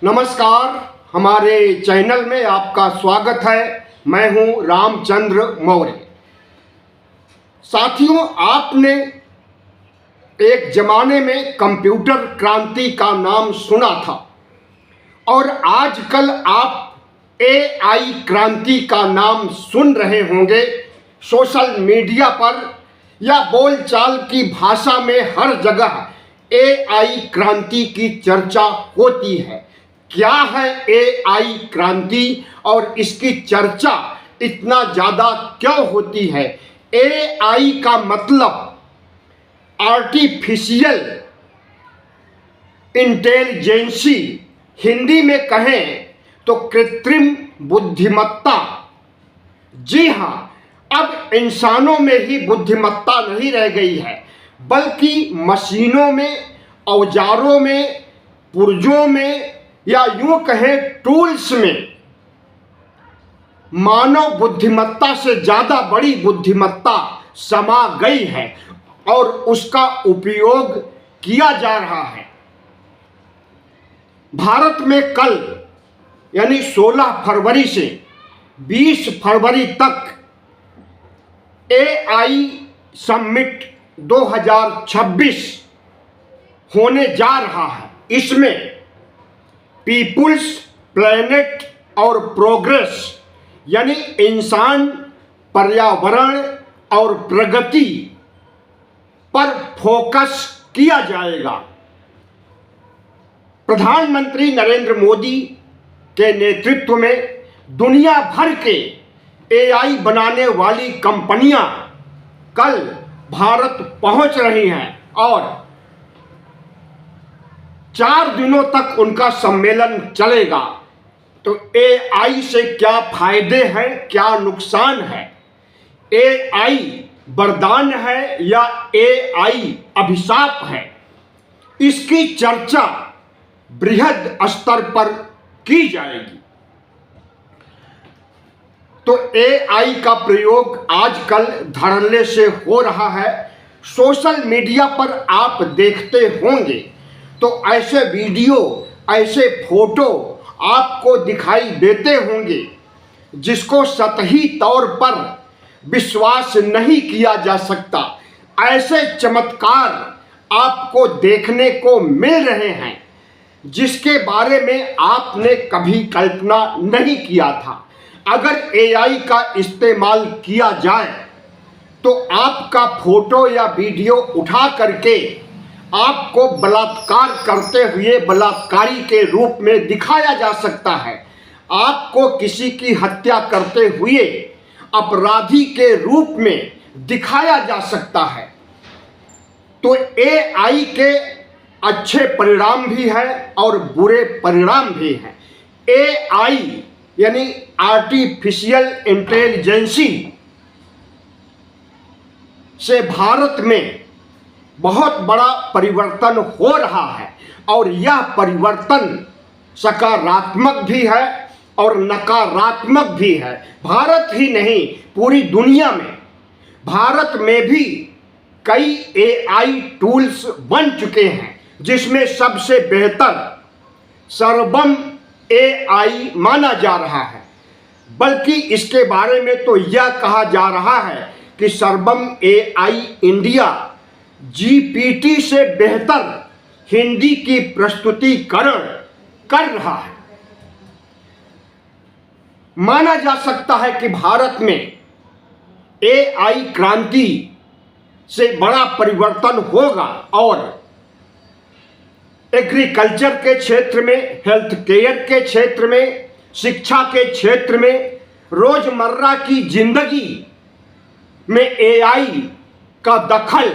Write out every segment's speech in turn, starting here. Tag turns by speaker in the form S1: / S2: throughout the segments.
S1: नमस्कार, हमारे चैनल में आपका स्वागत है। मैं हूं रामचंद्र मौर्य। साथियों, आपने एक जमाने में कंप्यूटर क्रांति का नाम सुना था और आजकल आप एआई क्रांति का नाम सुन रहे होंगे। सोशल मीडिया पर या बोलचाल की भाषा में हर जगह एआई क्रांति की चर्चा होती है। क्या है एआई क्रांति और इसकी चर्चा इतना ज़्यादा क्यों होती है? एआई का मतलब आर्टिफिशियल इंटेलिजेंसी, हिंदी में कहें तो कृत्रिम बुद्धिमत्ता। जी हाँ, अब इंसानों में ही बुद्धिमत्ता नहीं रह गई है, बल्कि मशीनों में, औजारों में, पुर्जों में या यूं कहें टूल्स में मानव बुद्धिमत्ता से ज़्यादा बड़ी बुद्धिमत्ता समा गई है और उसका उपयोग किया जा रहा है। भारत में कल यानी 16 फरवरी से 20 फरवरी तक एआई समिट 2026 होने जा रहा है। इसमें पीपुल्स, प्लैनेट और प्रोग्रेस यानी इंसान, पर्यावरण और प्रगति पर फोकस किया जाएगा। प्रधानमंत्री नरेंद्र मोदी के नेतृत्व में दुनिया भर के एआई बनाने वाली कंपनियां कल भारत पहुंच रही हैं और 4 दिनों तक उनका सम्मेलन चलेगा। तो एआई से क्या फायदे हैं, क्या नुकसान है? एआई वरदान है या एआई अभिशाप है? इसकी चर्चा बृहद स्तर पर की जाएगी। तो एआई का प्रयोग आजकल धड़ल्ले से हो रहा है। सोशल मीडिया पर आप देखते होंगे तो ऐसे वीडियो, ऐसे फोटो आपको दिखाई देते होंगे जिसको सतही तौर पर विश्वास नहीं किया जा सकता। ऐसे चमत्कार आपको देखने को मिल रहे हैं जिसके बारे में आपने कभी कल्पना नहीं किया था। अगर एआई का इस्तेमाल किया जाए तो आपका फोटो या वीडियो उठा करके आपको बलात्कार करते हुए बलात्कारी के रूप में दिखाया जा सकता है। आपको किसी की हत्या करते हुए अपराधी के रूप में दिखाया जा सकता है। तो एआई के अच्छे परिणाम भी हैं और बुरे परिणाम भी हैं। एआई यानी आर्टिफिशियल इंटेलिजेंसी से भारत में बहुत बड़ा परिवर्तन हो रहा है और यह परिवर्तन सकारात्मक भी है और नकारात्मक भी है। भारत ही नहीं, पूरी दुनिया में, भारत में भी कई एआई टूल्स बन चुके हैं जिसमें सबसे बेहतर सर्वम एआई माना जा रहा है। बल्कि इसके बारे में तो यह कहा जा रहा है कि सर्वम एआई इंडिया जीपीटी से बेहतर हिंदी की प्रस्तुतिकरण कर रहा है। माना जा सकता है कि भारत में एआई क्रांति से बड़ा परिवर्तन होगा और एग्रीकल्चर के क्षेत्र में, हेल्थ केयर के क्षेत्र में, शिक्षा के क्षेत्र में, रोजमर्रा की जिंदगी में एआई का दखल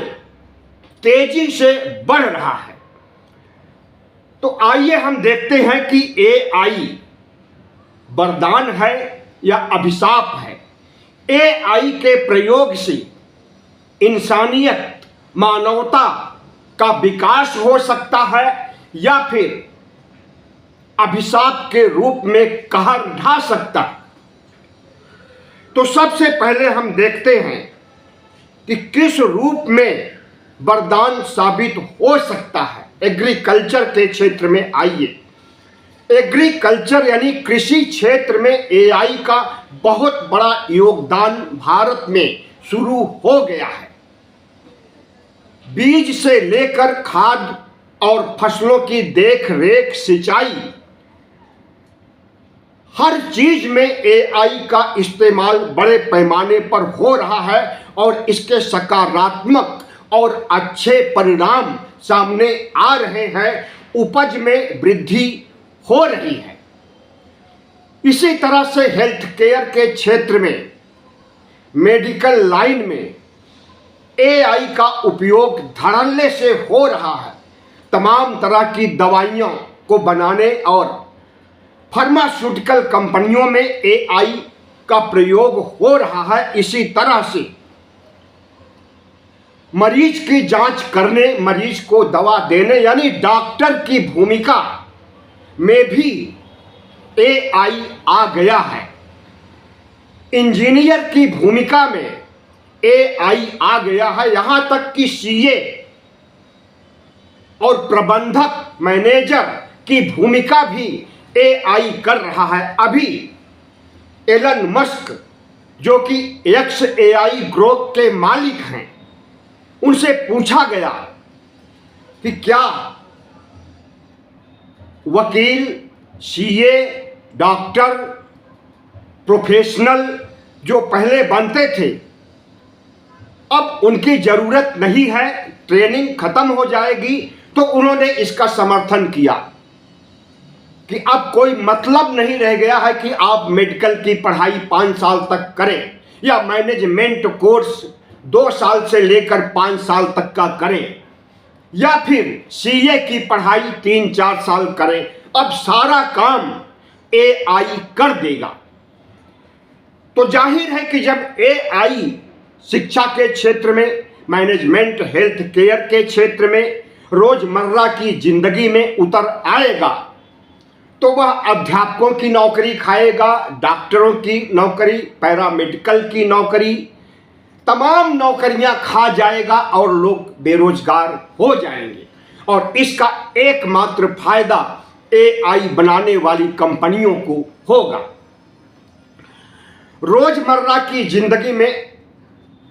S1: तेजी से बढ़ रहा है। तो आइए हम देखते हैं कि एआई वरदान है या अभिशाप है। एआई के प्रयोग से इंसानियत, मानवता का विकास हो सकता है या फिर अभिशाप के रूप में कहर ढा सकता है। तो सबसे पहले हम देखते हैं कि किस रूप में वरदान साबित हो सकता है। एग्रीकल्चर के क्षेत्र में आइए। एग्रीकल्चर यानी कृषि क्षेत्र में एआई का बहुत बड़ा योगदान भारत में शुरू हो गया है। बीज से लेकर खाद और फसलों की देख रेख, सिंचाई, हर चीज में एआई का इस्तेमाल बड़े पैमाने पर हो रहा है और इसके सकारात्मक और अच्छे परिणाम सामने आ रहे हैं। उपज में वृद्धि हो रही है। इसी तरह से हेल्थ केयर के क्षेत्र में, मेडिकल लाइन में एआई का उपयोग धड़ल्ले से हो रहा है। तमाम तरह की दवाइयों को बनाने और फार्मास्यूटिकल कंपनियों में एआई का प्रयोग हो रहा है। इसी तरह से मरीज की जांच करने, मरीज को दवा देने यानी डॉक्टर की भूमिका में भी एआई आ गया है। इंजीनियर की भूमिका में एआई आ गया है। यहां तक कि सीए और प्रबंधक, मैनेजर की भूमिका भी एआई कर रहा है। अभी एलन मस्क, जो कि एक्स एआई ग्रुप के मालिक हैं, उनसे पूछा गया कि क्या वकील, सीए, डॉक्टर, प्रोफेशनल जो पहले बनते थे, अब उनकी जरूरत नहीं है, ट्रेनिंग खत्म हो जाएगी। तो उन्होंने इसका समर्थन किया कि अब कोई मतलब नहीं रह गया है कि आप मेडिकल की पढ़ाई 5 साल तक करें या मैनेजमेंट कोर्स 2 साल से लेकर 5 साल तक का करें या फिर सीए की पढ़ाई 3-4 साल करें। अब सारा काम एआई कर देगा। तो जाहिर है कि जब एआई शिक्षा के क्षेत्र में, मैनेजमेंट, हेल्थ केयर के क्षेत्र में, रोजमर्रा की जिंदगी में उतर आएगा तो वह अध्यापकों की नौकरी खाएगा, डॉक्टरों की नौकरी, पैरामेडिकल की नौकरी, तमाम नौकरियां खा जाएगा और लोग बेरोजगार हो जाएंगे। और इसका एकमात्र फायदा एआई बनाने वाली कंपनियों को होगा। रोजमर्रा की जिंदगी में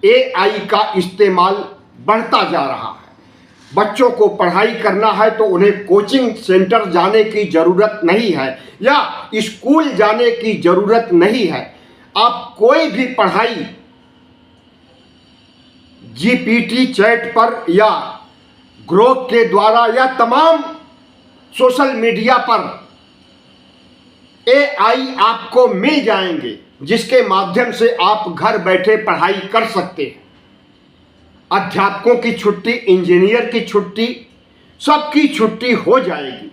S1: एआई का इस्तेमाल बढ़ता जा रहा है। बच्चों को पढ़ाई करना है तो उन्हें कोचिंग सेंटर जाने की ज़रूरत नहीं है या स्कूल जाने की ज़रूरत नहीं है। आप कोई भी पढ़ाई जीपीटी चैट पर या ग्रोक के द्वारा या तमाम सोशल मीडिया पर एआई आपको मिल जाएंगे, जिसके माध्यम से आप घर बैठे पढ़ाई कर सकते हैं। अध्यापकों की छुट्टी, इंजीनियर की छुट्टी, सबकी छुट्टी हो जाएगी।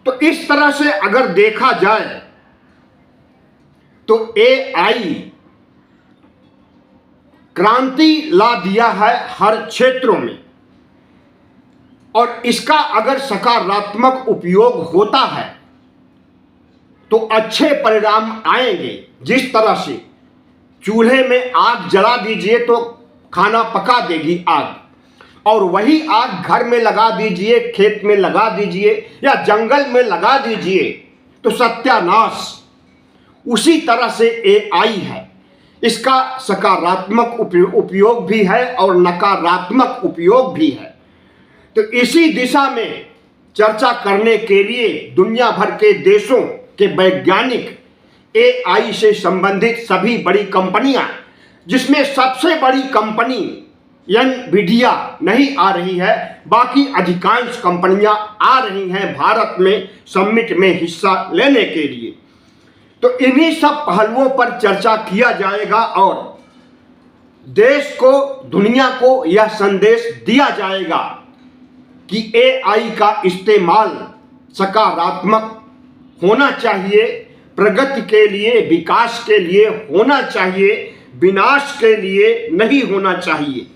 S1: तो इस तरह से अगर देखा जाए तो एआई क्रांति ला दिया है हर क्षेत्रों में। और इसका अगर सकारात्मक उपयोग होता है तो अच्छे परिणाम आएंगे। जिस तरह से चूल्हे में आग जला दीजिए तो खाना पका देगी आग, और वही आग घर में लगा दीजिए, खेत में लगा दीजिए या जंगल में लगा दीजिए तो सत्यानाश। उसी तरह से एआई है। इसका सकारात्मक उपयोग भी है और नकारात्मक उपयोग भी है। तो इसी दिशा में चर्चा करने के लिए दुनिया भर के देशों के वैज्ञानिक, एआई से संबंधित सभी बड़ी कंपनियां, जिसमें सबसे बड़ी कंपनी एनवीडिया नहीं आ रही है, बाकी अधिकांश कंपनियां आ रही हैं भारत में समिट में हिस्सा लेने के लिए। तो इन्हीं सब पहलुओं पर चर्चा किया जाएगा और देश को, दुनिया को यह संदेश दिया जाएगा कि एआई का इस्तेमाल सकारात्मक होना चाहिए, प्रगति के लिए, विकास के लिए होना चाहिए, विनाश के लिए नहीं होना चाहिए।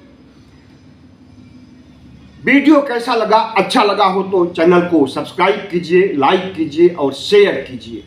S1: वीडियो कैसा लगा? अच्छा लगा हो तो चैनल को सब्सक्राइब कीजिए, लाइक कीजिए और शेयर कीजिए।